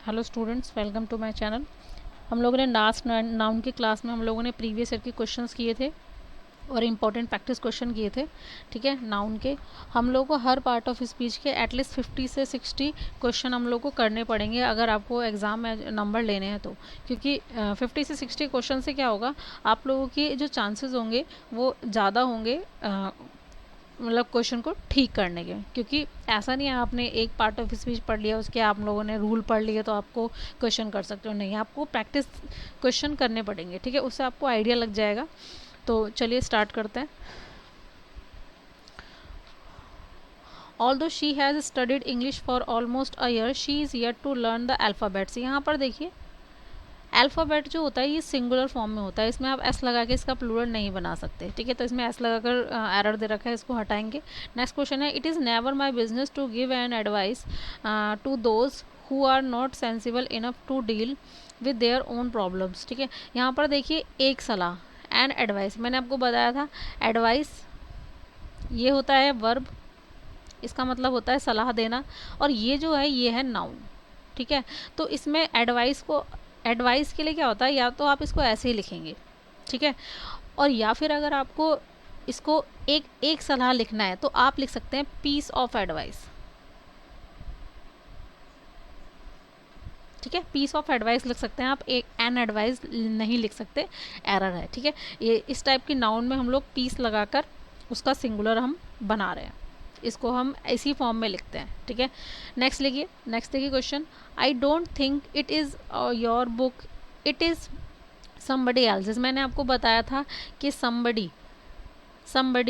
Hello students, welcome to my channel. हम लोगों ने लास्ट नाउन की क्लास में हम लोगों ने प्रीवियस ईयर के क्वेश्चंस किए थे और इम्पॉर्टेंट प्रैक्टिस क्वेश्चन किए थे। ठीक है, नाउन के हम लोग को हर पार्ट ऑफ स्पीच के एटलीस्ट 50 से 60 क्वेश्चन हम लोग को करने पड़ेंगे अगर आपको एग्ज़ाम में नंबर लेने हैं तो। क्योंकि 50 से 60 क्वेश्चन से क्या होगा, आप लोगों की जो चांसेस होंगे वो ज़्यादा होंगे मतलब क्वेश्चन को ठीक करने के। क्योंकि ऐसा नहीं है आपने एक पार्ट ऑफ स्पीच पढ़ लिया उसके आप लोगों ने रूल पढ़ लिए तो आपको क्वेश्चन कर सकते हो, नहीं, आपको प्रैक्टिस क्वेश्चन करने पड़ेंगे। ठीक है, उससे आपको आइडिया लग जाएगा। तो चलिए स्टार्ट करते हैं। Although she has studied English for almost a year, she is yet to learn the alphabets। यहाँ पर देखिए अल्फ़ाबेट जो होता है ये सिंगुलर फॉर्म में होता है, इसमें आप एस लगा के इसका प्लूरल नहीं बना सकते। ठीक है, तो इसमें एस लगाकर एरर दे रखा है, इसको हटाएंगे। नेक्स्ट क्वेश्चन है, it is never my business to give an advice to those who are not sensible enough to deal with their own problems. ठीक है, यहाँ पर देखिए एक सलाह, एन एडवाइस, मैंने आपको बताया था एडवाइस ये होता है वर्ब, इसका मतलब होता है सलाह देना, और ये जो है ये है नाउन। ठीक है, तो इसमें एडवाइस के लिए क्या होता है, या तो आप इसको ऐसे ही लिखेंगे, ठीक है, और या फिर अगर आपको इसको एक सलाह लिखना है तो आप लिख सकते हैं पीस ऑफ एडवाइस। ठीक है, पीस ऑफ एडवाइस लिख सकते हैं आप, एक एन एडवाइस नहीं लिख सकते, एरर है। ठीक है, ये इस टाइप की नाउन में हम लोग पीस लगाकर उसका सिंगुलर हम बना रहे हैं, इसको हम इसी फॉर्म में लिखते हैं। ठीक है, नेक्स्ट लिखिए, नेक्स्ट देखिए question, I don't think it is your book, it is somebody else's. मैंने आपको बताया था कि समबडी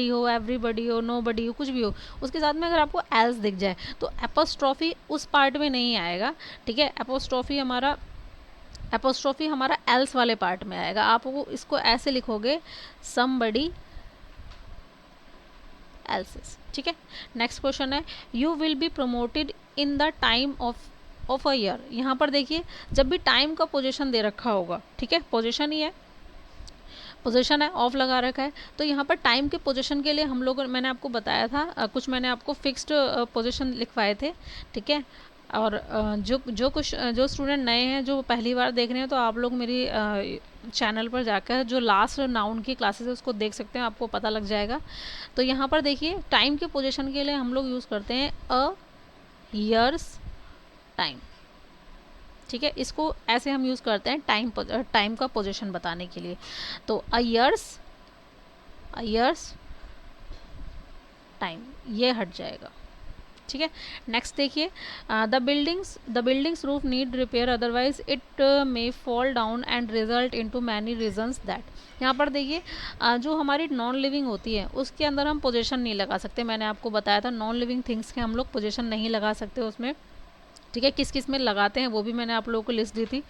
हो, एवरीबडी हो, नोबडी हो, कुछ भी हो, उसके साथ में अगर आपको एल्स दिख जाए तो एपोस्ट्रॉफी उस पार्ट में नहीं आएगा। ठीक है, एपोस्ट्रॉफी हमारा एल्स वाले पार्ट में आएगा। आप इसको ऐसे लिखोगे, समबडी एल्सेस। ठीक है, नेक्स्ट क्वेश्चन है, you will be promoted in the time of a year. यहाँ पर देखिए जब भी टाइम का पोजीशन दे रखा होगा, ठीक है, पोजीशन ही है, पोजीशन है, ऑफ लगा रखा है, तो यहाँ पर टाइम के पोजीशन के लिए हम लोग, मैंने आपको बताया था कुछ मैंने आपको फिक्स्ड पोजीशन लिखवाए थे। ठीक है, और जो स्टूडेंट नए हैं, जो पहली बार देख रहे हैं, तो आप लोग मेरी चैनल पर जाकर जो लास्ट नाउन की क्लासेस है उसको देख सकते हैं, आपको पता लग जाएगा। तो यहाँ पर देखिए टाइम के पोजीशन के लिए हम लोग यूज़ करते हैं अ ईयर्स टाइम। ठीक है, इसको ऐसे हम यूज़ करते हैं टाइम का पोजीशन बताने के लिए। तो अ ईयर्स टाइम ये हट जाएगा। ठीक है, नेक्स्ट देखिए, the buildings roof need repair otherwise it may fall down and result into many reasons that. यहाँ पर देखिए जो हमारी नॉन लिविंग होती है उसके अंदर हम पोजीशन नहीं लगा सकते। मैंने आपको बताया था नॉन लिविंग थिंग्स के हम लोग पोजीशन नहीं लगा सकते उसमें। ठीक है, किस किस में लगाते हैं वो भी मैंने आप लोगों को लिस्ट दी थी,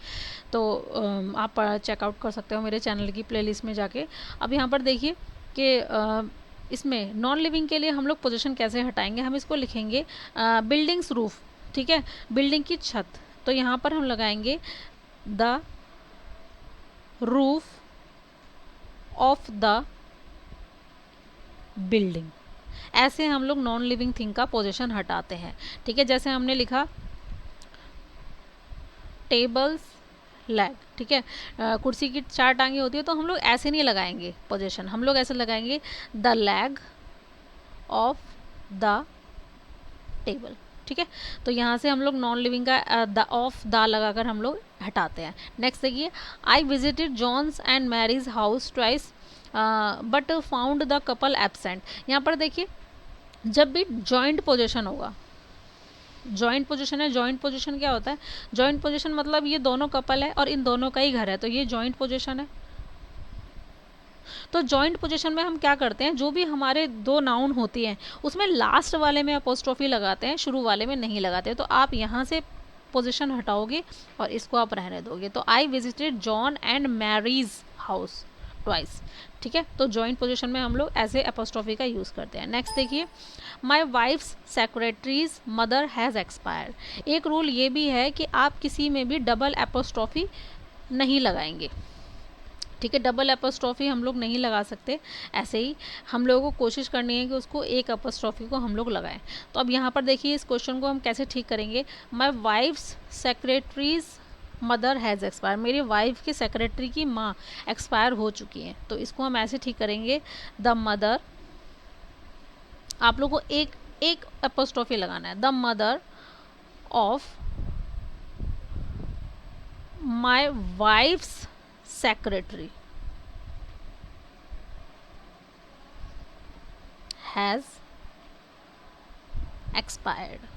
तो आप चेकआउट कर सकते हो मेरे चैनल की प्लेलिस्ट में जाके। अब यहाँ पर देखिए कि इसमें नॉन लिविंग के लिए हम लोग पोजीशन कैसे हटाएंगे, हम इसको लिखेंगे बिल्डिंग्स रूफ। ठीक है, बिल्डिंग की छत, तो यहाँ पर हम लगाएंगे the roof of the building. ऐसे हम लोग नॉन लिविंग थिंग का पोजीशन हटाते हैं। ठीक है, जैसे हमने लिखा टेबल्स लैग। ठीक है, कुर्सी की 4 टांगे होती है, तो हम लोग ऐसे नहीं लगाएंगे पोजीशन, हम लोग ऐसे लगाएंगे the leg of the table. ठीक है, तो यहाँ से हम लोग नॉन लिविंग का द ऑफ द लगाकर हम लोग हटाते हैं। नेक्स्ट देखिए, I visited John's and Mary's house twice but found the couple absent. यहाँ पर देखिए जब भी जॉइंट पोजीशन होगा, जॉइंट पोजीशन है, जॉइंट पोजीशन क्या होता है, जॉइंट पोजीशन मतलब ये दोनों कपल है और इन दोनों का ही घर है, तो ये जॉइंट पोजीशन है। तो जॉइंट पोजीशन में हम क्या करते हैं, जो भी हमारे दो नाउन होती हैं उसमें लास्ट वाले में अपोस्ट्रोफी लगाते हैं, शुरू वाले में नहीं लगाते। तो आप यहाँ से पोजीशन हटाओगे और इसको आप रहने दोगे। तो I visited John and Mary's house twice. ठीक है, तो जॉइंट पोजीशन में हम लोग ऐसे अपोस्ट्रोफी का यूज़ करते हैं। नेक्स्ट देखिए, my wife's secretary's mother has expired. एक रूल ये भी है कि आप किसी में भी डबल अपोस्ट्रोफी नहीं लगाएंगे। ठीक है, डबल एपोस्ट्रॉफी हम लोग नहीं लगा सकते, ऐसे ही हम लोगों को कोशिश करनी है कि उसको एक एपोस्ट्रॉफी को हम लोग लगाएं। तो अब यहाँ पर देखिए इस क्वेश्चन को हम कैसे ठीक करेंगे। My wife's secretary's mother has expire, मेरी वाइफ की सेक्रेटरी की माँ एक्सपायर हो चुकी है, तो इसको हम ऐसे ठीक करेंगे, द मदर, आप लोग को एक एक एपोस्ट्रॉफी लगाना है, the mother of my wife's secretary has expired.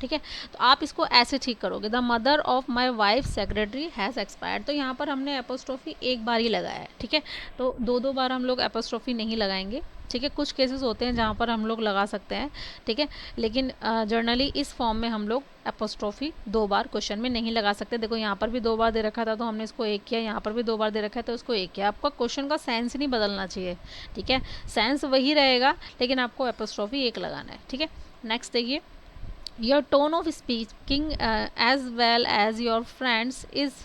ठीक है, तो आप इसको ऐसे ठीक करोगे, the mother of my wife secretary has expired. तो यहाँ पर हमने एपोस्ट्रॉफी एक बार ही लगाया है। ठीक है, तो दो बार हम लोग एपोस्ट्रॉफी नहीं लगाएंगे। ठीक है, कुछ केसेस होते हैं जहाँ पर हम लोग लगा सकते हैं। ठीक है, लेकिन जनरली इस फॉर्म में हम लोग एपोस्ट्रॉफी दो बार क्वेश्चन में नहीं लगा सकते। देखो यहाँ पर भी दो बार दे रखा था तो हमने इसको एक किया, यहाँ पर भी दो बार दे रखा है तो इसको एक किया। आपका क्वेश्चन का सेंस नहीं बदलना चाहिए। ठीक है, सेंस वही रहेगा लेकिन आपको एपोस्ट्रॉफी एक लगाना है। ठीक है, नेक्स्ट देखिए, your tone of speaking as well as your friends is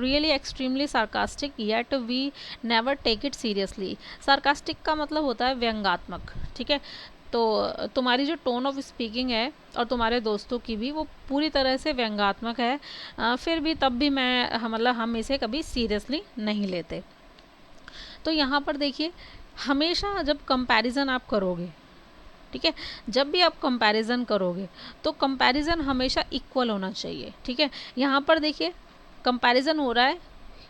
really extremely sarcastic yet we never take it seriously। sarcastic का मतलब होता है व्यंग्यात्मक। ठीक है, तो तुम्हारी जो टोन ऑफ स्पीकिंग है और तुम्हारे दोस्तों की भी वो पूरी तरह से व्यंग्यात्मक है, फिर भी तब भी मतलब हम इसे कभी सीरियसली नहीं लेते। तो यहाँ पर देखिए, हमेशा जब कंपैरिजन आप करोगे, ठीक है, जब भी आप कंपैरिजन करोगे तो कंपैरिजन हमेशा इक्वल होना चाहिए। ठीक है, यहाँ पर देखिए कंपैरिजन हो रहा है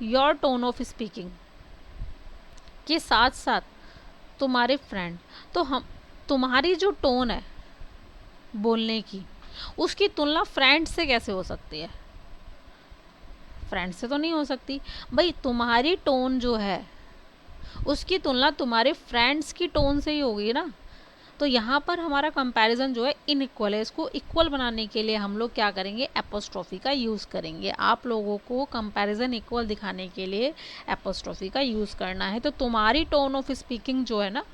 योर टोन ऑफ स्पीकिंग के साथ साथ तुम्हारे फ्रेंड, तो हम तुम्हारी जो टोन है बोलने की उसकी तुलना फ्रेंड से कैसे हो सकती है? फ्रेंड से तो नहीं हो सकती भाई। तुम्हारी टोन जो है उसकी तुलना तुम्हारे फ्रेंड्स की टोन से ही होगी ना। तो यहाँ पर हमारा कंपैरिजन जो है इनइक्वल है। इसको इक्वल बनाने के लिए हम लोग क्या करेंगे, एपोस्ट्रॉफी का यूज़ करेंगे। आप लोगों को कंपैरिजन इक्वल दिखाने के लिए एपोस्ट्रॉफी का यूज़ करना है। तो तुम्हारी टोन ऑफ स्पीकिंग जो है ना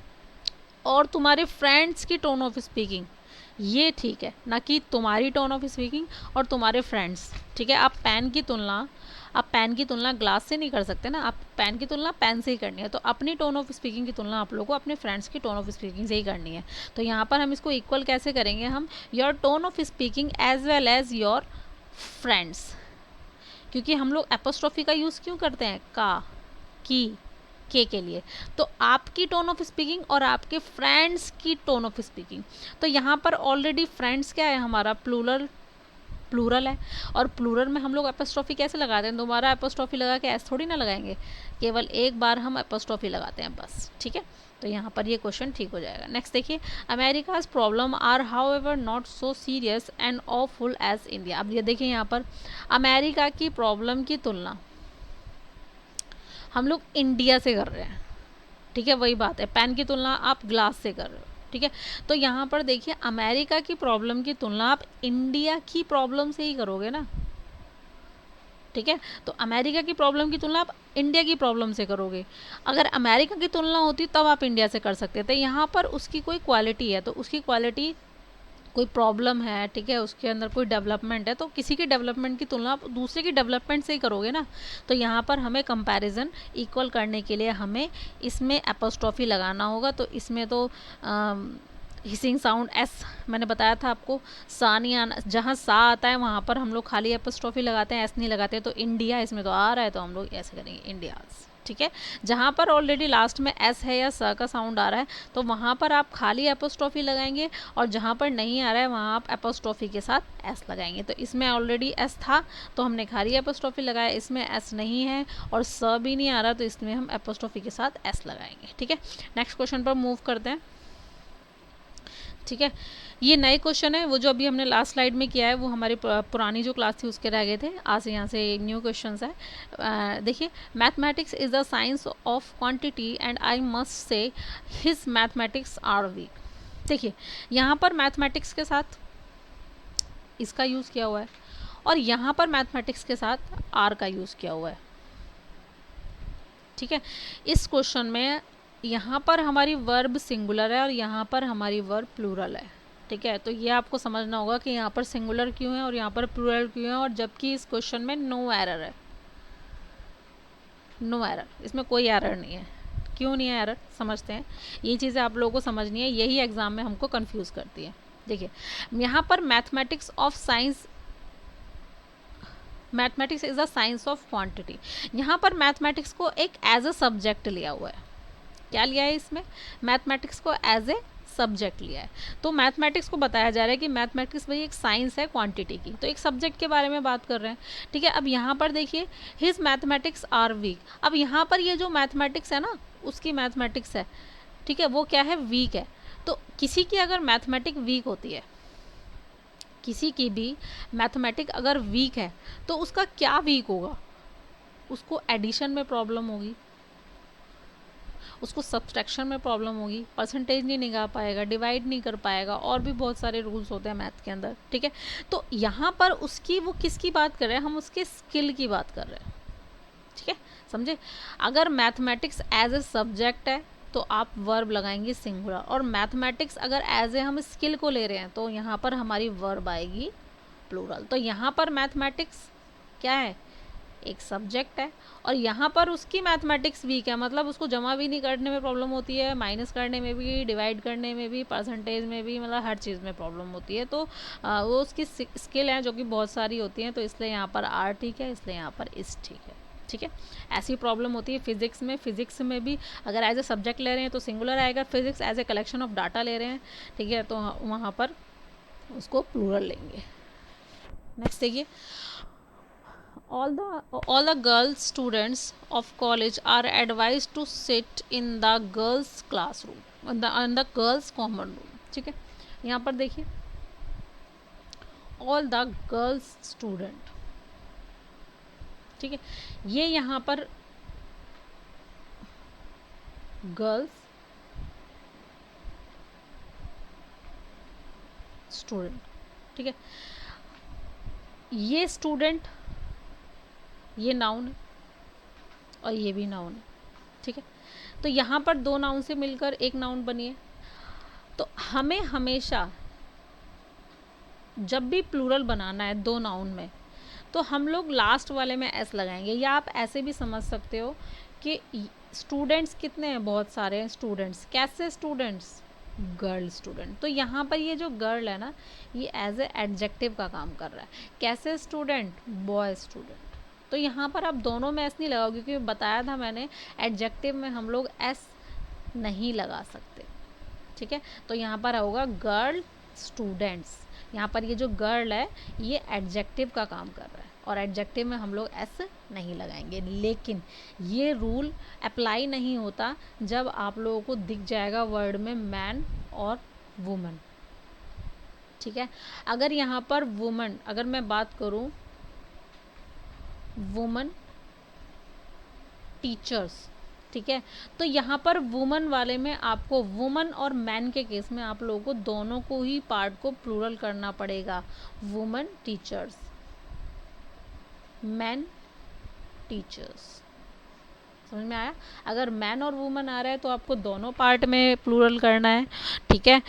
और तुम्हारे फ्रेंड्स की टोन ऑफ स्पीकिंग, ये ठीक है, ना कि तुम्हारी टोन ऑफ स्पीकिंग और तुम्हारे फ्रेंड्स। ठीक है, आप पेन की तुलना ग्लास से नहीं कर सकते ना, आप पेन की तुलना पेन से ही करनी है। तो अपनी टोन ऑफ स्पीकिंग की तुलना आप लोगों को अपने फ्रेंड्स की टोन ऑफ स्पीकिंग से ही करनी है। तो यहाँ पर हम इसको इक्वल कैसे करेंगे, हम your tone of speaking as well as your friends, क्योंकि हम लोग एपोस्ट्रॉफी का यूज़ क्यों करते हैं, का, की, के लिए। तो आपकी टोन ऑफ स्पीकिंग और आपके फ्रेंड्स की टोन ऑफ स्पीकिंग, तो यहाँ पर ऑलरेडी फ्रेंड्स क्या है, हमारा प्लूरल है, और प्लूरल में हम लोग एपोस्ट्रॉफी कैसे लगाते हैं, दोबारा एपोस्ट्रॉफी लगा के ऐसे थोड़ी ना लगाएंगे, केवल एक बार हम एपोस्ट्रॉफी लगाते हैं बस। ठीक है, तो यहाँ पर ये क्वेश्चन ठीक हो जाएगा। नेक्स्ट देखिए, America's problem are however not so serious and awful as India. अब ये देखिए यहाँ पर अमेरिका की प्रॉब्लम की तुलना हम लोग इंडिया से कर रहे हैं। ठीक है, वही बात है, पेन की तुलना आप ग्लास से कर रहे हो। ठीक है, तो यहाँ पर देखिए अमेरिका की प्रॉब्लम की तुलना आप इंडिया की प्रॉब्लम से ही करोगे ना। ठीक है, तो अमेरिका की प्रॉब्लम की तुलना आप इंडिया की प्रॉब्लम से करोगे। अगर अमेरिका की तुलना होती तब आप इंडिया से कर सकते थे। यहाँ पर उसकी कोई क्वालिटी है, तो उसकी क्वालिटी कोई प्रॉब्लम है, ठीक है, उसके अंदर कोई डेवलपमेंट है, तो किसी की डेवलपमेंट की तुलना आप दूसरे की डेवलपमेंट से ही करोगे ना। तो यहाँ पर हमें कंपैरिजन इक्वल करने के लिए हमें इसमें एपोस्ट्रॉफी लगाना होगा। तो इसमें तो हिसिंग साउंड एस मैंने बताया था आपको, सा नहीं आना, जहाँ सा आता है वहाँ पर हम लोग खाली एपोस्ट्रॉफी लगाते हैं, एस नहीं लगाते। तो इंडिया इसमें तो आ रहा है तो हम लोग ऐसे करेंगे, इंडियाज़। ठीक है, जहाँ पर ऑलरेडी लास्ट में एस है या स का साउंड आ रहा है तो वहाँ पर आप खाली एपोस्ट्रॉफी लगाएंगे, और जहाँ पर नहीं आ रहा है वहाँ आप एपोस्ट्रॉफी के साथ एस लगाएंगे। तो इसमें ऑलरेडी एस था तो हमने खाली एपोस्ट्रॉफी लगाया, इसमें एस नहीं है और स भी नहीं आ रहा तो इसमें हम एपोस्ट्रॉफी के साथ एस लगाएंगे। ठीक है, नेक्स्ट क्वेश्चन पर मूव करते हैं। ठीक है, ये नए क्वेश्चन है, वो जो अभी हमने लास्ट स्लाइड में किया है वो हमारी पुरानी जो क्लास थी उसके रह गए थे। आज यहाँ से न्यू क्वेश्चंस है। देखिए, mathematics is the science of quantity and I must say his mathematics are weak. देखिए, यहाँ पर मैथमेटिक्स के साथ इसका यूज़ किया हुआ है और यहाँ पर मैथमेटिक्स के साथ आर का यूज़ किया हुआ है। ठीक है, इस क्वेश्चन में यहाँ पर हमारी वर्ब सिंगुलर है और यहाँ पर हमारी वर्ब प्लूरल है। ठीक है, तो ये आपको समझना होगा कि यहाँ पर सिंगुलर क्यों है और यहाँ पर प्लूरल क्यों है, और जबकि इस क्वेश्चन में नो एरर है। नो एरर, इसमें कोई एरर नहीं है। क्यों नहीं है एरर, समझते हैं। ये चीज़ें आप लोगों को समझनी है, यही एग्जाम में हमको कंफ्यूज करती है। देखिए यहाँ पर mathematics of science, mathematics is a science of quantity, यहाँ पर मैथमेटिक्स को एक एज अ सब्जेक्ट लिया हुआ है। क्या लिया है इसमें, मैथमेटिक्स को एज ए सब्जेक्ट लिया है। तो मैथमेटिक्स को बताया जा रहा है कि मैथमेटिक्स भाई एक साइंस है क्वांटिटी की, तो एक सब्जेक्ट के बारे में बात कर रहे हैं। ठीक है, अब यहाँ पर देखिए हिज मैथमेटिक्स आर वीक, अब यहाँ पर ये जो मैथमेटिक्स है ना, उसकी मैथमेटिक्स है, ठीक है, वो क्या है, वीक है। तो किसी की अगर मैथमेटिक वीक होती है, किसी की भी मैथमेटिक अगर वीक है, तो उसका क्या वीक होगा, उसको एडिशन में प्रॉब्लम होगी, उसको सब्सट्रैक्शन में प्रॉब्लम होगी, परसेंटेज नहीं निकाल पाएगा, डिवाइड नहीं कर पाएगा, और भी बहुत सारे रूल्स होते हैं मैथ के अंदर। ठीक है, तो यहाँ पर उसकी, वो किसकी बात कर रहे हैं, हम उसके स्किल की बात कर रहे हैं। ठीक है, समझे। अगर मैथमेटिक्स एज ए सब्जेक्ट है तो आप वर्ब लगाएंगे सिंगुलर, और मैथमेटिक्स अगर एज ए हम स्किल को ले रहे हैं तो यहाँ पर हमारी वर्ब आएगी प्लूरल। तो यहाँ पर मैथमेटिक्स क्या है, एक सब्जेक्ट है, और यहाँ पर उसकी मैथमेटिक्स वीक है, मतलब उसको जमा भी नहीं करने में प्रॉब्लम होती है, माइनस करने में भी, डिवाइड करने में भी, परसेंटेज में भी, मतलब हर चीज़ में प्रॉब्लम होती है। तो वो उसकी स्किल है जो कि बहुत सारी होती हैं, तो इसलिए यहाँ पर आर ठीक है, इसलिए यहाँ पर इस ठीक है। ठीक है, ऐसी प्रॉब्लम होती है फिजिक्स में। फिजिक्स में भी अगर एज ए सब्जेक्ट ले रहे हैं तो सिंगुलर आएगा, physics as a collection of data ले रहे हैं, ठीक है, तो वहाँ पर उसको प्लूरल लेंगे। नेक्स्ट देखिए, all the girls students of college are advised to sit in the girls classroom in the girls common room। ठीक है, यहाँ पर देखिए all the girls student, ठीक है, ये यहाँ पर गर्ल्स स्टूडेंट, ठीक है, ये स्टूडेंट, ये नाउन है और ये भी नाउन है। ठीक है, तो यहाँ पर दो नाउन से मिलकर एक नाउन बनी है। तो हमें हमेशा जब भी प्लूरल बनाना है दो नाउन में, तो हम लोग लास्ट वाले में एस लगाएंगे, या आप ऐसे भी समझ सकते हो कि स्टूडेंट्स कितने हैं, बहुत सारे हैं स्टूडेंट्स। कैसे स्टूडेंट्स, गर्ल स्टूडेंट। तो यहाँ पर ये जो गर्ल है ना, ये एज ए एडजेक्टिव का काम कर रहा है। कैसे स्टूडेंट, बॉय स्टूडेंट। तो यहाँ पर आप दोनों में एस नहीं लगाओगे, क्योंकि बताया था मैंने एडजेक्टिव में हम लोग एस नहीं लगा सकते। ठीक है, तो यहाँ पर होगा गर्ल स्टूडेंट्स। यहाँ पर ये जो गर्ल है ये एडजेक्टिव का काम कर रहा है, और एडजेक्टिव में हम लोग एस नहीं लगाएंगे। लेकिन ये रूल अप्लाई नहीं होता जब आप लोगों को दिख जाएगा वर्ड में मैन और वुमन। ठीक है, अगर यहाँ पर वुमन, अगर मैं बात करूँ वुमन टीचर्स, ठीक है, तो यहाँ पर वुमन वाले में आपको, वुमन और मैन के केस में आप लोगों को दोनों को ही पार्ट को प्लूरल करना पड़ेगा। Woman teachers, man teachers. समझ में आया। अगर मैन और वुमन आ रहा है तो आपको दोनों पार्ट में प्लूरल करना है। ठीक है,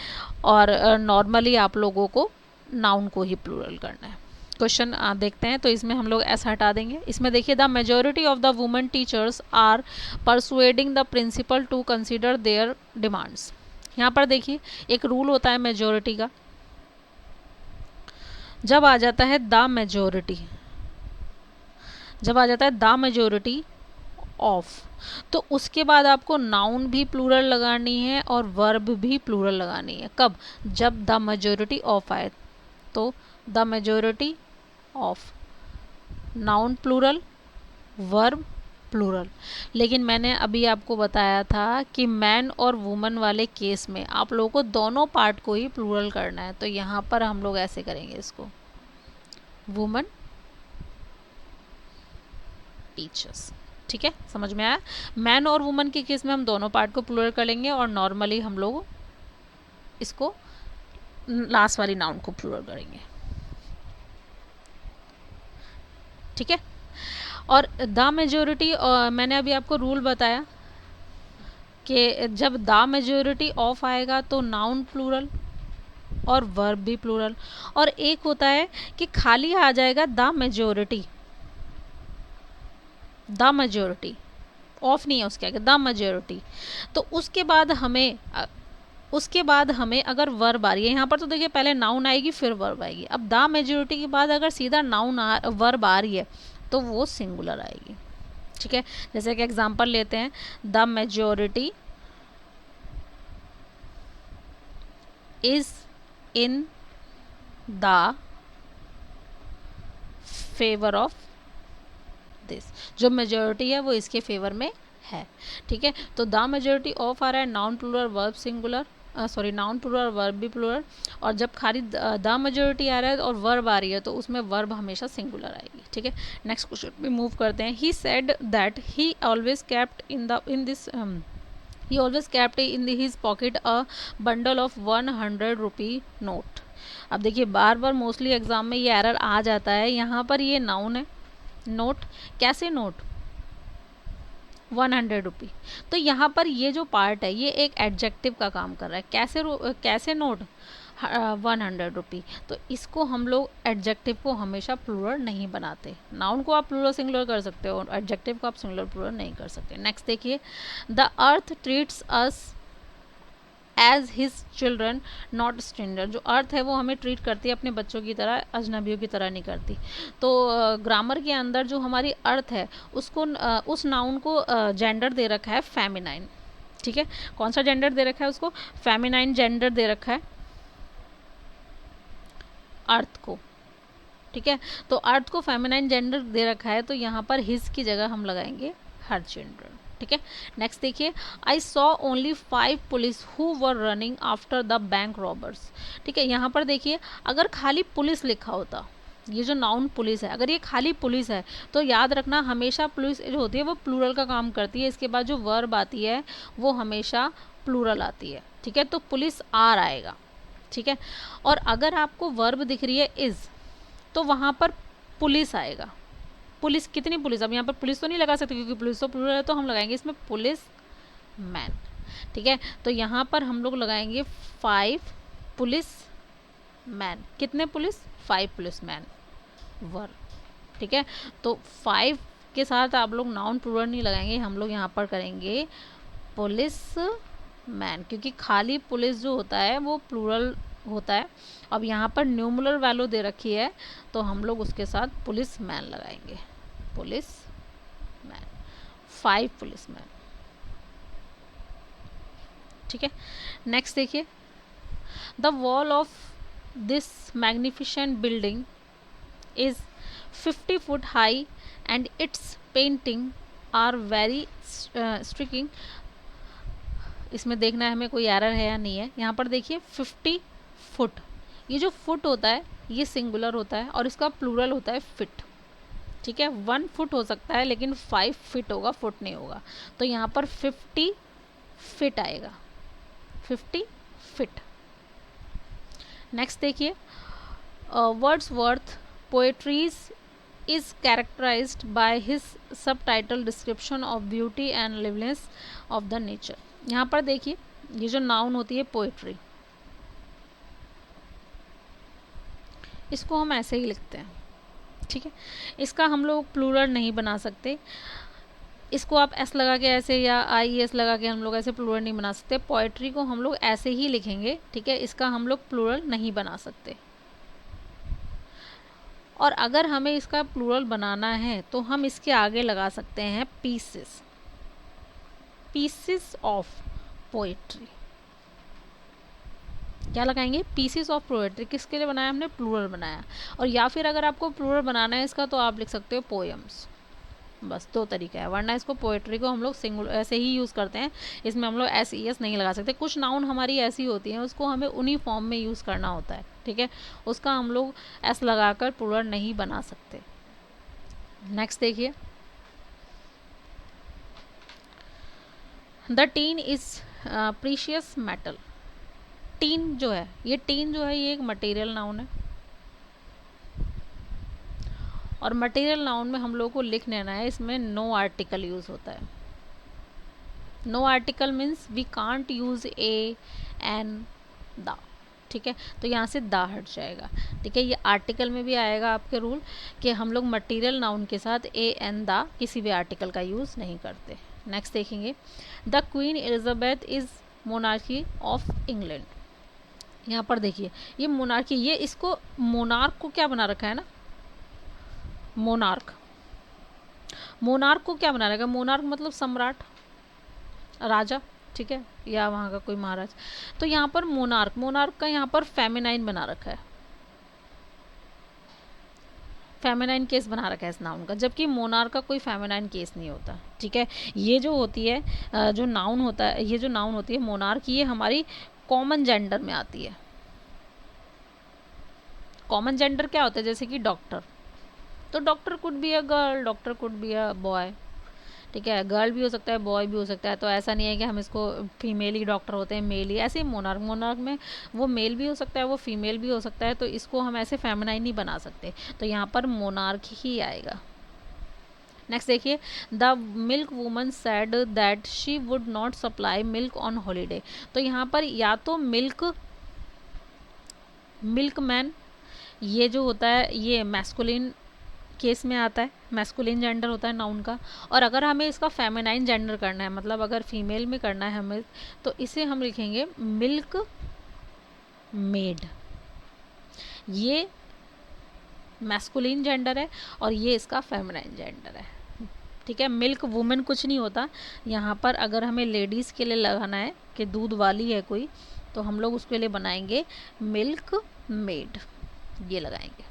और नॉर्मली आप लोगों को नाउन को ही प्लूरल करना है। क्वेश्चन देखते हैं, तो इसमें हम लोग ऐसा हटा देंगे। इसमें देखिए, the majority of the women teachers are persuading the principal to consider their demands. यहाँ पर देखिए एक रूल होता है मेजोरिटी का, जब आ जाता है द मेजोरिटी, जब आ जाता है द मेजोरिटी ऑफ, तो उसके बाद आपको नाउन भी प्लूरल लगानी है और वर्ब भी प्लूरल लगानी है। कब, जब द मेजोरिटी ऑफ आए, तो the majority of, noun plural, verb plural. लेकिन मैंने अभी आपको बताया था कि मैन और वुमन वाले केस में आप लोगों को दोनों पार्ट को ही प्लूरल करना है। तो यहाँ पर हम लोग ऐसे करेंगे इसको, वुमन टीचर्स। ठीक है, समझ में आया। मैन और वुमन के केस में हम दोनों पार्ट को प्लूरल कर लेंगे, और नॉर्मली हम लोग इसको लास्ट वाली नाउन को प्लूरल करेंगे। ठीक है, और द मेजोरिटी, मैंने अभी आपको रूल बताया कि जब द मेजोरिटी ऑफ आएगा तो नाउन प्लूरल और वर्ब भी प्लूरल, और एक होता है कि खाली आ जाएगा the majority, the majority, of नहीं है उसके आगे, द मेजोरिटी। तो उसके बाद हमें अगर वर्ब आ रही है, यहाँ पर तो देखिए पहले नाउन आएगी फिर वर्ब आएगी। अब द मेजोरिटी के बाद अगर सीधा वर्ब आ रही है तो वो सिंगुलर आएगी, ठीक है। जैसे कि एग्जांपल लेते हैं, the majority is in the favour of this. जो मेजोरिटी है वो इसके फेवर में है, ठीक है। तो द मेजोरिटी ऑफ आ रहा है, noun plural verb singular, sorry noun plural verb भी प्लूरल। और जब खाली द मेजोरिटी आ रहा है और वर्ब आ रही है तो उसमें वर्ब हमेशा सिंगुलर आएगी, ठीक है। नेक्स्ट क्वेश्चन पे मूव करते हैं। He said that he always kept he always kept in his pocket a bundle of 100 rupee note. अब देखिए बार बार मोस्टली एग्जाम में ये एरर आ जाता है। यहाँ पर ये नाउन है, नोट कैसे नोट 100 रुपी। तो यहाँ पर ये जो पार्ट है ये एक एडजेक्टिव का काम कर रहा है। कैसे नोट 100 रुपी। तो इसको हम लोग एडजेक्टिव को हमेशा प्लूरल नहीं बनाते। नाउन को आप प्लूरल सिंगुलर कर सकते हो और एडजेक्टिव को आप सिंगुलर प्लूरल नहीं कर सकते। नेक्स्ट देखिए, the earth treats us as his children not stranger. जो अर्थ है वो हमें ट्रीट करती है अपने बच्चों की तरह, अजनबियों की तरह नहीं करती। तो ग्रामर के अंदर जो हमारी अर्थ है उसको उस नाउन को जेंडर दे रखा है फेमिनाइन, ठीक है। कौन सा जेंडर दे रखा है उसको? फेमिनाइन जेंडर दे रखा है अर्थ को, ठीक है। तो अर्थ को फेमिनाइन जेंडर दे रखा है तो यहाँ पर हिज की जगह हम लगाएंगे हर चिल्ड्रन, ठीक है। नेक्स्ट देखिए, I saw only 5 police who were running after the bank robbers, ठीक है। यहाँ पर देखिए अगर खाली पुलिस लिखा होता, ये जो नाउन पुलिस है, अगर ये खाली पुलिस है तो याद रखना हमेशा पुलिस जो होती है वो प्लूरल का काम करती है। इसके बाद जो वर्ब आती है वो हमेशा प्लूरल आती है, ठीक है। तो पुलिस आर आएगा, ठीक है। और अगर आपको वर्ब दिख रही है इज तो वहाँ पर पुलिस आएगा। पुलिस कितनी पुलिस? अब यहाँ पर पुलिस तो नहीं लगा सकते क्योंकि पुलिस तो प्लूरल है, तो हम लगाएंगे इसमें पुलिस मैन, ठीक है। तो यहाँ पर हम लोग लगाएंगे 5 पुलिस मैन। कितने पुलिस? 5 पुलिस मैन वर्ब, ठीक है। तो 5 के साथ आप लोग नाउन प्लूरल नहीं लगाएंगे, हम लोग यहाँ पर करेंगे पुलिस मैन, क्योंकि खाली पुलिस जो होता है वो प्लूरल होता है। अब यहाँ पर न्यूमरल वैल्यू दे रखी है तो हम लोग उसके साथ पुलिस मैन लगाएंगे, पुलिस मैन, 5 पुलिस मैन, ठीक है। नेक्स्ट देखिए, the wall of this magnificent building is 50 foot high and its painting are very striking. इसमें देखना है हमें कोई एरर है या नहीं है। यहाँ पर देखिए 50 फुट, ये जो फुट होता है ये सिंगुलर होता है और इसका प्लूरल होता है फिट, ठीक है। 1 फुट हो सकता है लेकिन 5 फिट होगा, फुट नहीं होगा। तो यहाँ पर 50 फिट आएगा, 50 फिट। नेक्स्ट देखिए, Wordsworth poetries is characterized by his subtitle description of beauty and liveliness of the nature। यहाँ पर देखिए ये जो नाउन होती है पोएट्री, इसको हम ऐसे ही लिखते हैं, ठीक है। इसका हम लोग प्लूरल नहीं बना सकते। इसको आप एस लगा के ऐसे या आई एस लगा के हम लोग ऐसे प्लूरल नहीं बना सकते। पोएट्री को हम लोग ऐसे ही लिखेंगे, ठीक है। इसका हम लोग प्लूरल नहीं बना सकते। और अगर हमें इसका प्लूरल बनाना है तो हम इसके आगे लगा सकते हैं पीसेस, पीसेस ऑफ पोएट्री। क्या लगाएंगे? Pieces of poetry. किसके लिए बनाया हमने? प्लूरल बनाया। और या फिर अगर आपको प्लूरल बनाना है इसका तो आप लिख सकते हो पोएम्स। बस 2 तरीका है, वरना इसको पोएट्री को हम लोग सिंगुलर ऐसे ही यूज़ करते हैं। इसमें हम लोग एस ई एस नहीं लगा सकते। कुछ नाउन हमारी ऐसी होती हैं उसको हमें उन्हीं फॉर्म में यूज़ करना होता है, ठीक है। उसका हम लोग एस लगाकर प्लूरल नहीं बना सकते। नेक्स्ट देखिए, the tin is precious metal. Tin जो है ये एक मटेरियल नाउन है और मटेरियल नाउन में हम लोगों को लिख लेना है इसमें नो आर्टिकल यूज़ होता है। No article means we can't use a an the, ठीक है। तो यहाँ से द हट जाएगा, ठीक है। ये आर्टिकल में भी आएगा आपके रूल कि हम लोग मटेरियल नाउन के साथ ए एन द किसी भी आर्टिकल का यूज़ नहीं करते, नेक्स्ट देखेंगे, the queen Elizabeth is monarchy of England. यहाँ पर देखिए ये मोनार्की, ये इसको मोनार्क को क्या बना रखा है ना, मोनार्क, मोनार्क को क्या बना रखा है, मोनार्क मतलब सम्राट, राजा, ठीक है, या वहाँ का कोई महाराज। तो यहाँ पर मोनार्क, मोनार्क का यहाँ पर फेमिनाइन बना रखा है, फेमिनाइन केस बना रखा है इस नाउन का, जबकि मोनार्क का कोई फेमिनाइन केस नहीं होता, ठीक है। ये जो होती है जो नाउन होता है, ये जो नाउन होती है मोनार्क, ये हमारी कॉमन जेंडर में आती है। कॉमन जेंडर क्या होता है, जैसे कि डॉक्टर, तो doctor could be a girl, doctor could be a boy, ठीक है, गर्ल भी हो सकता है, बॉय भी हो सकता है। तो ऐसा नहीं है कि हम इसको फीमेल ही डॉक्टर होते हैं, मेल ही। ऐसे ही मोनार्क, मोनार्क में वो मेल भी हो सकता है, वो फीमेल भी हो सकता है, तो इसको हम ऐसे फेमिनाइन नहीं बना सकते, तो यहाँ पर मोनार्क ही आएगा। नेक्स्ट देखिए, the milk woman sad that she would not supply milk on holiday. तो यहाँ पर या तो मिल्क, मिल्क मैन, ये जो होता है ये मैस्कुलिन केस में आता है, मैस्कुलिन जेंडर होता है नाउन का। और अगर हमें इसका फेमिनाइन जेंडर करना है, मतलब अगर फीमेल में करना है हमें, तो इसे हम लिखेंगे मिल्क मेड। ये मैस्कुलिन जेंडर है और ये इसका फेमिनाइन जेंडर है, ठीक है। मिल्क वुमेन कुछ नहीं होता, यहाँ पर अगर हमें लेडीज़ के लिए लगाना है कि दूध वाली है कोई, तो हम लोग उसके लिए बनाएंगे मिल्क मेड, ये लगाएंगे,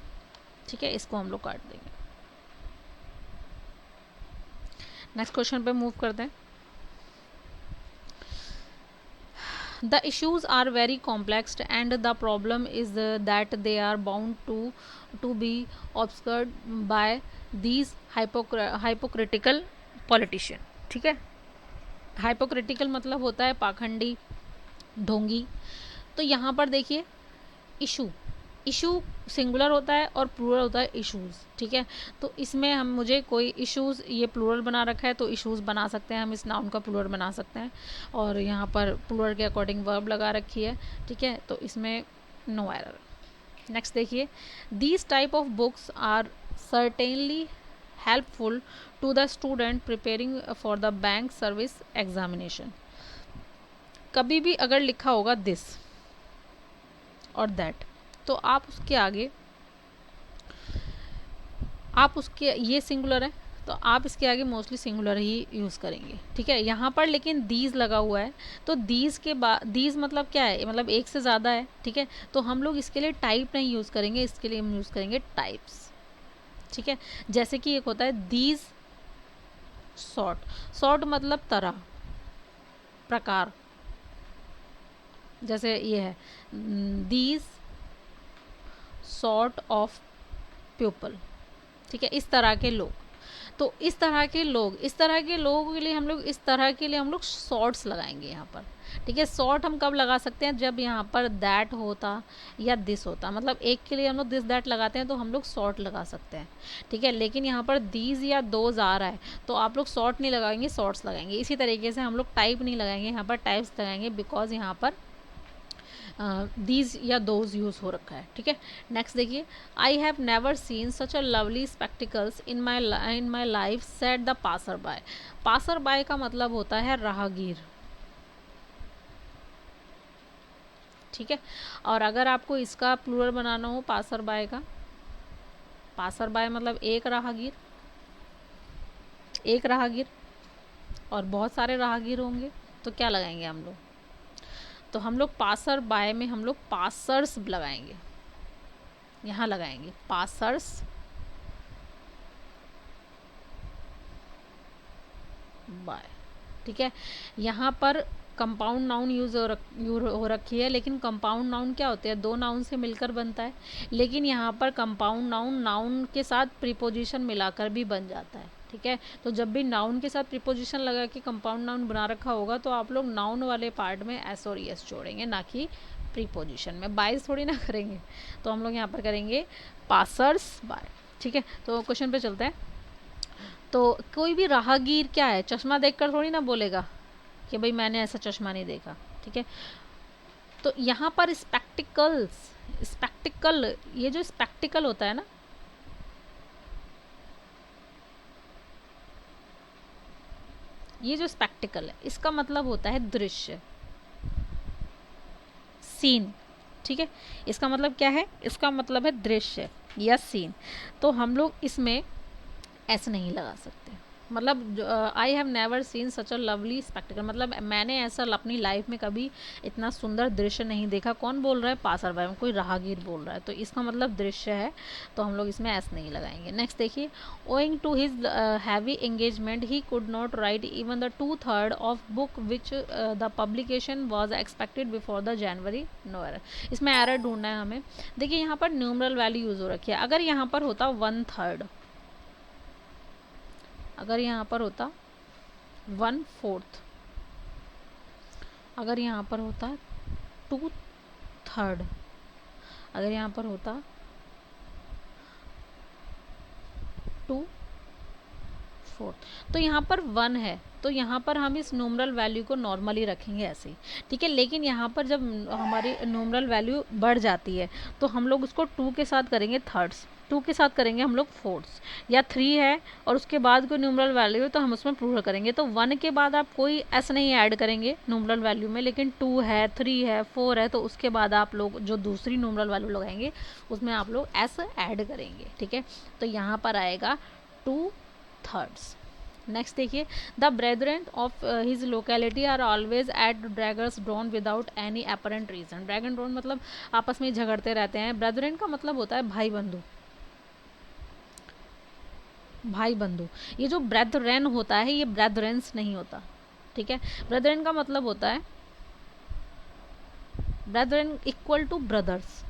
ठीक है। इसको हम लोग काट देंगे। नेक्स्ट क्वेश्चन पे मूव करते हैं। The issues are very complex and the problem is that they are bound to be obscured by these hypocritical politician, ठीक है। हाइपोक्रिटिकल मतलब होता है पाखंडी, ढोंगी। तो यहाँ पर देखिए इशू, इशू सिंगुलर होता है और प्लूरल होता है इश्यूज़, ठीक है। तो इसमें हम मुझे कोई इश्यूज़, ये प्लूरल बना रखा है तो इश्यूज़ बना सकते हैं हम, इस नाउन का प्लूरल बना सकते हैं। और यहाँ पर प्लूरल के अकॉर्डिंग वर्ब लगा रखी है, ठीक है, तो इसमें नो एरर। नेक्स्ट देखिए, these type of books are certainly helpful to the student preparing for the bank service examination. कभी भी अगर लिखा होगा दिस और दैट, तो आप उसके आगे, आप उसके, ये सिंगुलर है तो आप इसके आगे मोस्टली सिंगुलर ही यूज़ करेंगे, ठीक है। यहाँ पर लेकिन दीज लगा हुआ है, तो दीज के बाद, दीज मतलब क्या है, मतलब एक से ज़्यादा है, ठीक है। तो हम लोग इसके लिए टाइप नहीं यूज़ करेंगे, इसके लिए हम यूज़ करेंगे टाइप्स, ठीक है। जैसे कि एक होता है दीज सॉर्ट, सॉर्ट मतलब तरह, प्रकार, जैसे ये है दीज सॉर्ट ऑफ पीपल, ठीक है, इस तरह के लोग। तो इस तरह के लोग, इस तरह के लोगों के लिए हम लोग, इस तरह के लिए हम लोग शॉर्ट्स लगाएंगे यहाँ पर, ठीक है। शॉर्ट हम कब लगा सकते हैं, जब यहाँ पर दैट होता या दिस होता, मतलब एक के लिए हम लोग दिस दैट लगाते हैं तो हम लोग शॉर्ट लगा सकते हैं, ठीक है। लेकिन यहाँ पर दीज या दोज आ रहा है तो आप लोग शॉर्ट नहीं लगाएंगे, शॉर्ट्स लगाएंगे। इसी तरीके से हम लोग टाइप नहीं लगाएंगे, यहाँ पर टाइप्स लगाएंगे, बिकॉज यहाँ पर दीज या दोज यूज़ हो रखा है, ठीक है। नेक्स्ट देखिए, I have never seen such a lovely spectacles in my life said the passer by. Passer by का मतलब होता है राहगीर, ठीक है। और अगर आपको इसका प्लूरल बनाना हो पासर बाय का, पासर बाय मतलब एक राहगीर, एक राहगीर और बहुत सारे राहगीर होंगे, तो क्या लगाएंगे हम लोग, तो हम लोग पासर बाय में हम लोग पासर्स लगाएंगे, यहाँ लगाएंगे पासर्स बाय, ठीक है। यहाँ पर कंपाउंड नाउन यूज़ हो रखी है, लेकिन कंपाउंड नाउन क्या होते हैं, दो नाउन से मिलकर बनता है, लेकिन यहाँ पर कंपाउंड नाउन नाउन के साथ प्रीपोजिशन मिलाकर भी बन जाता है, ठीक है। तो जब भी नाउन के साथ प्रीपोजिशन लगा के कंपाउंड नाउन बना रखा होगा तो आप लोग नाउन वाले पार्ट में एस और एस जोड़ेंगे, ना कि प्रीपोजिशन में। बाइस थोड़ी ना करेंगे, तो हम लोग यहाँ पर करेंगे पासर्स बाय, ठीक है। तो क्वेश्चन पे चलते हैं। तो कोई भी राहगीर क्या है, चश्मा देखकर थोड़ी ना बोलेगा कि भाई मैंने ऐसा चश्मा नहीं देखा, ठीक है। तो यहाँ पर स्पेक्टिकल्स, स्पेक्टिकल, ये जो स्पेक्टिकल होता है ना, ये जो स्पेक्टिकल है इसका मतलब होता है दृश्य, सीन, ठीक है। इसका मतलब क्या है, इसका मतलब है दृश्य या सीन। तो हम लोग इसमें ऐसे नहीं लगा सकते। मतलब आई have never seen such a lovely spectacled, मतलब मैंने ऐसा अपनी लाइफ में कभी इतना सुंदर दृश्य नहीं देखा। कौन बोल रहा है, पासर बाय, कोई राहगीर बोल रहा है, तो इसका मतलब दृश्य है, तो हम लोग इसमें ऐस नहीं लगाएंगे। नेक्स्ट देखिए, owing to his heavy engagement he could not write even the 2/3 of book which the publication was expected before the January. No error, इसमें एरर ढूंढना है हमें। देखिए यहाँ पर न्यूमरल वैल्यू यूज हो रखी है। अगर यहाँ पर होता 1/3, अगर यहाँ पर होता 1/4, अगर यहाँ पर होता 2/3, अगर यहाँ पर होता 2/4, तो यहाँ पर 1 है, तो यहाँ पर हम इस न्यूमरल वैल्यू को नॉर्मली रखेंगे ऐसे ही, ठीक है। लेकिन यहाँ पर जब हमारी न्यूमरल वैल्यू बढ़ जाती है तो हम लोग उसको 2 के साथ करेंगे थर्ड्स, 2 के साथ करेंगे हम लोग फोर्थ्स, या 3 है और उसके बाद कोई न्यूमरल वैल्यू है तो हम उसमें प्लूरल करेंगे। तो 1 के बाद आप कोई एस नहीं ऐड करेंगे न्यूमरल वैल्यू में, लेकिन 2 है, 3 है, 4 है, तो उसके बाद आप लोग जो दूसरी न्यूमरल वैल्यू लगाएंगे उसमें आप लोग एस ऐड करेंगे, ठीक है। तो यहाँ पर आएगा 2/3। नेक्स्ट देखिए, the brethren of his locality are always at daggers drawn without any apparent reason. ड्रैगन ड्रॉन मतलब आपस में झगड़ते रहते हैं। ब्रेदरेन का मतलब होता है भाई बंधु, भाई बंधु। ये जो ब्रेदरेन होता है ये ब्रेदरेंस नहीं होता, ठीक है। ब्रेदरेन का मतलब होता है ब्रेदरेन इक्वल टू ब्रदर्स,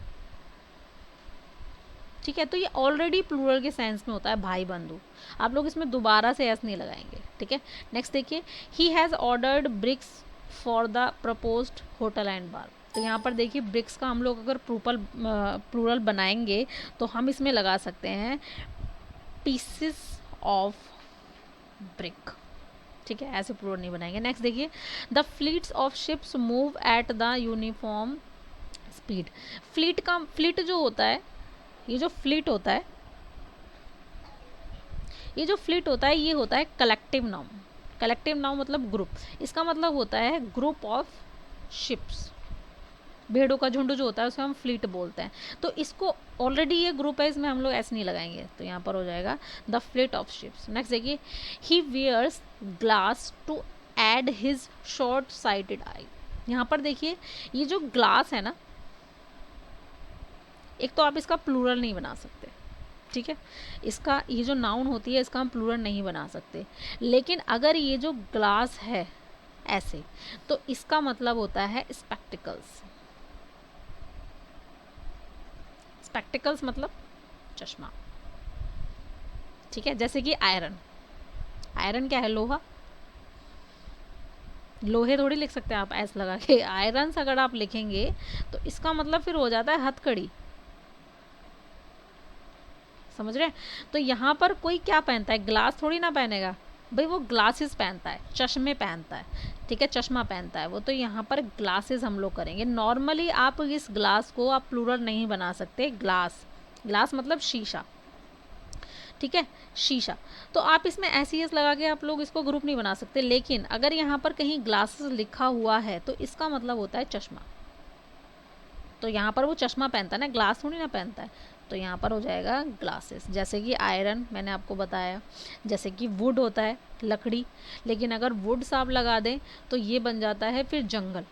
ठीक है। तो ये ऑलरेडी प्लूरल के सेंस में होता है भाई बंधु, आप लोग इसमें दोबारा से एस नहीं लगाएंगे, ठीक है। नेक्स्ट देखिए, he has ordered bricks for the proposed hotel and bar. तो यहाँ पर देखिए ब्रिक्स का हम लोग अगर प्लूरल बनाएंगे तो हम इसमें लगा सकते हैं पीसेस ऑफ ब्रिक, ठीक है, ऐसे प्लूरल नहीं बनाएंगे। नेक्स्ट देखिए, the fleets of ships move at the uniform speed. Fleet जो होता है, ये जो फ्लीट होता है, ये जो फ्लीट होता है ये होता है कलेक्टिव नाउन। कलेक्टिव नाउन मतलब ग्रुप, इसका मतलब होता है ग्रुप ऑफ शिप्स। भेड़ों का झुंड जो होता है उसे हम फ्लीट बोलते हैं। तो इसको ऑलरेडी ये ग्रुप है, इसमें हम लोग ऐसे नहीं लगाएंगे, तो यहाँ पर हो जाएगा the fleet of ships. Next देखिए, he wears glass to aid his short sighted eye. यहाँ पर देखिए ये जो ग्लास है ना, एक तो आप इसका प्लूरल नहीं बना सकते, ठीक है, इसका ये जो नाउन होती है इसका हम प्लूरल नहीं बना सकते। लेकिन अगर ये जो ग्लास है ऐसे, तो इसका मतलब होता है स्पेक्टिकल्स। स्पेक्टिकल्स मतलब चश्मा, ठीक है। जैसे कि आयरन, आयरन क्या है, लोहा, लोहे थोड़ी लिख सकते हैं आप ऐसे लगा के। आयरन अगर आप लिखेंगे तो इसका मतलब फिर हो जाता है हथकड़ी, समझ रहे हैं। तो यहाँ पर कोई क्या पहनता है, ग्लास थोड़ी ना पहनेगा भाई, वो ग्लासेस पहनता है, चश्मे पहनता है, ठीक है, चश्मा पहनता है वो। तो यहाँ पर ग्लासेस हम लोग करेंगे। नॉर्मली आप इस ग्लास को आप प्लूरल नहीं बना सकते, ग्लास, ग्लास मतलब शीशा, ठीक है, शीशा। तो आप इसमें ऐसी एस लगा के आप लोग इसको ग्रुप नहीं बना सकते। लेकिन अगर यहाँ पर कहीं ग्लासेस लिखा हुआ है तो इसका मतलब होता है चश्मा। तो यहाँ पर वो चश्मा पहनता है ना, ग्लास थोड़ी ना पहनता है, तो यहाँ पर हो जाएगा ग्लासेस। जैसे कि आयरन मैंने आपको बताया, जैसे कि वुड होता है लकड़ी, लेकिन अगर वुड्स आप लगा दें तो ये बन जाता है फिर जंगल,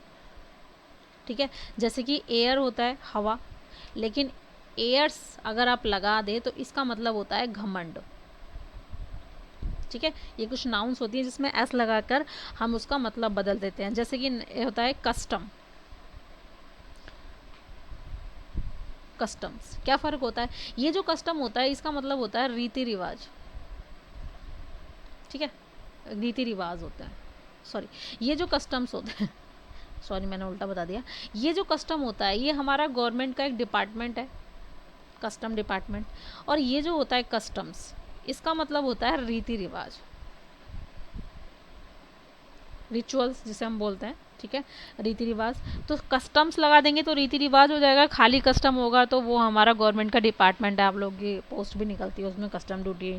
ठीक है। जैसे कि एयर होता है हवा, लेकिन एयर्स अगर आप लगा दें तो इसका मतलब होता है घमंड, ठीक है। ये कुछ नाउन्स होती हैं जिसमें एस लगाकर हम उसका मतलब बदल देते हैं। जैसे कि होता है कस्टम, कस्टम्स, क्या फ़र्क होता है, ये जो कस्टम होता है इसका मतलब होता है रीति रिवाज, ठीक है, रीति रिवाज होते हैं, सॉरी ये जो कस्टम्स होते हैं, सॉरी मैंने उल्टा बता दिया। ये जो कस्टम होता है ये हमारा गवर्नमेंट का एक डिपार्टमेंट है, कस्टम डिपार्टमेंट। और ये जो होता है कस्टम्स, इसका मतलब होता है रीति रिवाज, रिचुअल्स जिसे हम बोलते हैं। ठीक है, रीति रिवाज। तो कस्टम्स लगा देंगे तो रीति रिवाज हो जाएगा, खाली कस्टम होगा तो वो हमारा गवर्नमेंट का डिपार्टमेंट है, आप लोग की पोस्ट भी निकलती है उसमें, कस्टम ड्यूटी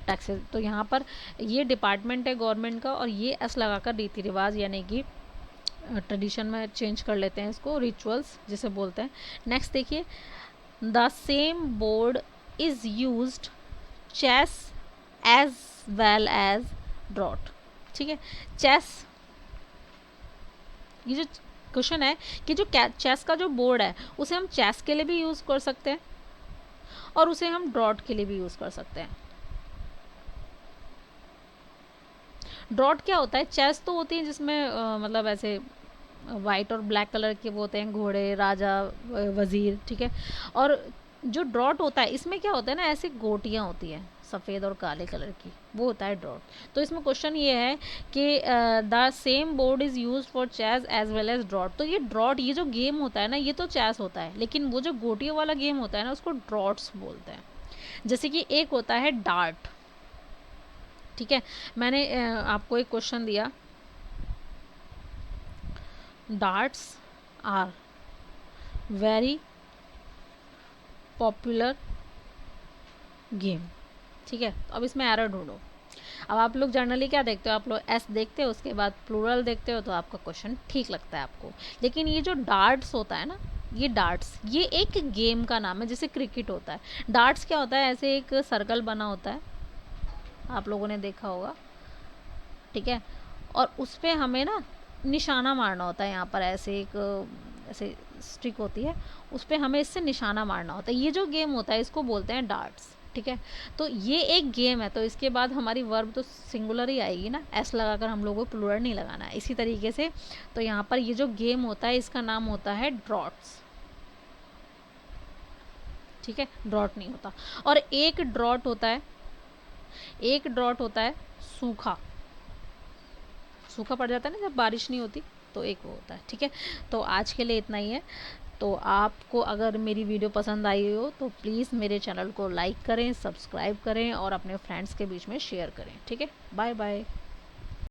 टैक्सेस। तो यहाँ पर ये डिपार्टमेंट है गवर्नमेंट का, और ये एस लगाकर रीति रिवाज यानी कि ट्रेडिशन में चेंज कर लेते हैं इसको, रिचुअल्स जिसे बोलते हैं। नेक्स्ट देखिए, the same board is used chess as well as draught. ठीक है, चेस, ये जो क्वेश्चन है कि जो चेस का जो बोर्ड है उसे हम चेस के लिए भी यूज़ कर सकते हैं और उसे हम ड्रॉट के लिए भी यूज़ कर सकते हैं। ड्रॉट क्या होता है, चेस तो होती है जिसमें मतलब ऐसे वाइट और ब्लैक कलर के वो होते हैं, घोड़े, राजा, वजीर, ठीक है। और जो ड्रॉट होता है इसमें क्या होता है ना, ऐसे गोटियाँ होती हैं सफ़ेद और काले कलर की, वो होता है ड्रॉट। तो इसमें क्वेश्चन ये है कि the same board is use for chess as well as draught. तो ये ड्रॉट, ये जो गेम होता है ना, ये तो चेस होता है, लेकिन वो जो गोटियों वाला गेम होता है ना उसको ड्रॉट्स बोलते हैं। जैसे कि एक होता है डार्ट, ठीक है। मैंने आपको एक क्वेश्चन दिया, darts are very popular game, ठीक है। अब इसमें एरर ढूंढो। अब आप लोग जनरली क्या देखते हो, आप लोग एस देखते हो, उसके बाद प्लूरल देखते हो, तो आपका क्वेश्चन ठीक लगता है आपको। लेकिन ये जो डार्ट्स होता है ना, ये डार्ट्स, ये एक गेम का नाम है, जैसे क्रिकेट होता है। डार्ट्स क्या होता है, ऐसे एक सर्कल बना होता है, आप लोगों ने देखा होगा, ठीक है। और उस पर हमें ना निशाना मारना होता है, यहाँ पर ऐसे एक ऐसे स्टिक होती है, उस पर हमें इससे निशाना मारना होता है। ये जो गेम होता है इसको बोलते हैं डार्ट्स, ठीक है। तो ये एक गेम है, तो इसके बाद हमारी वर्ब तो सिंगुलर ही आएगी ना, एस लगाकर, हम लोगों को प्लूरल नहीं लगाना है। इसी तरीके से तो यहाँ पर ये जो गेम होता है इसका नाम होता है ड्रॉट्स, ठीक है, ड्रॉट नहीं होता। और एक ड्रॉट होता है, एक ड्रॉट होता है सूखा, सूखा पड़ जाता है ना जब बारिश नहीं होती, तो एक वो होता है, ठीक है। तो आज के लिए इतना ही है। तो आपको अगर मेरी वीडियो पसंद आई हो तो प्लीज़ मेरे चैनल को लाइक करें, सब्सक्राइब करें और अपने फ्रेंड्स के बीच में शेयर करें, ठीक है। Bye bye.